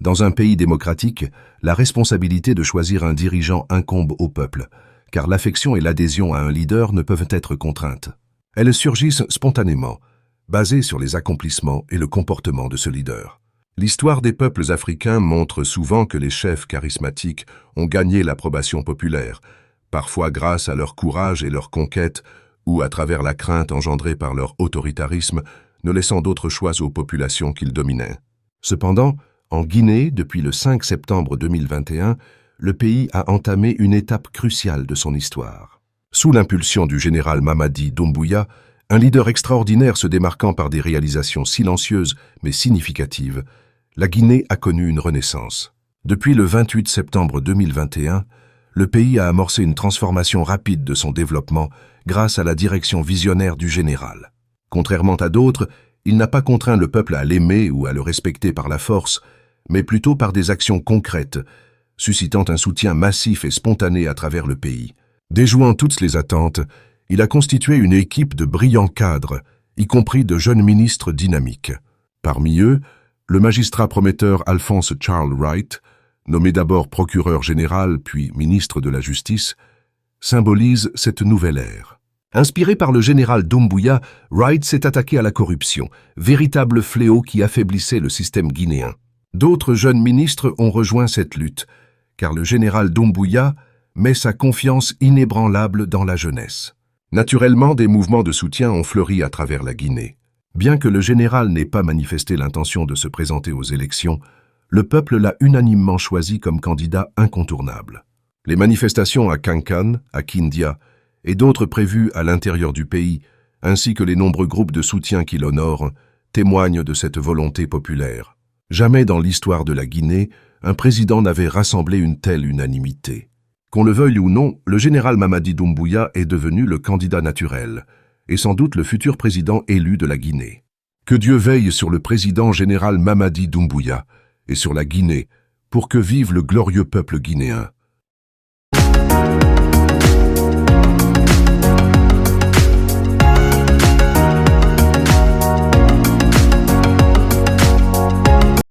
Dans un pays démocratique, la responsabilité de choisir un dirigeant incombe au peuple, car l'affection et l'adhésion à un leader ne peuvent être contraintes. Elles surgissent spontanément, basées sur les accomplissements et le comportement de ce leader. L'histoire des peuples africains montre souvent que les chefs charismatiques ont gagné l'approbation populaire, parfois grâce à leur courage et leur conquête, ou à travers la crainte engendrée par leur autoritarisme, ne laissant d'autre choix aux populations qu'ils dominaient. Cependant, en Guinée, depuis le 5 septembre 2021, le pays a entamé une étape cruciale de son histoire. Sous l'impulsion du général Mamadi Doumbouya, un leader extraordinaire se démarquant par des réalisations silencieuses mais significatives, la Guinée a connu une renaissance. Depuis le 28 septembre 2021, le pays a amorcé une transformation rapide de son développement grâce à la direction visionnaire du général. Contrairement à d'autres, il n'a pas contraint le peuple à l'aimer ou à le respecter par la force, mais plutôt par des actions concrètes, suscitant un soutien massif et spontané à travers le pays. Déjouant toutes les attentes, il a constitué une équipe de brillants cadres, y compris de jeunes ministres dynamiques. Parmi eux, le magistrat prometteur Alphonse Charles Wright, nommé d'abord procureur général puis ministre de la Justice, symbolise cette nouvelle ère. Inspiré par le général Doumbouya, Wright s'est attaqué à la corruption, véritable fléau qui affaiblissait le système guinéen. D'autres jeunes ministres ont rejoint cette lutte, car le général Doumbouya met sa confiance inébranlable dans la jeunesse. Naturellement, des mouvements de soutien ont fleuri à travers la Guinée. Bien que le général n'ait pas manifesté l'intention de se présenter aux élections, le peuple l'a unanimement choisi comme candidat incontournable. Les manifestations à Kankan, à Kindia et d'autres prévues à l'intérieur du pays, ainsi que les nombreux groupes de soutien qui l'honorent, témoignent de cette volonté populaire. Jamais dans l'histoire de la Guinée, un président n'avait rassemblé une telle unanimité. Qu'on le veuille ou non, le général Mamadi Doumbouya est devenu le candidat naturel, et sans doute le futur président élu de la Guinée. Que Dieu veille sur le président général Mamadi Doumbouya et sur la Guinée, pour que vive le glorieux peuple guinéen.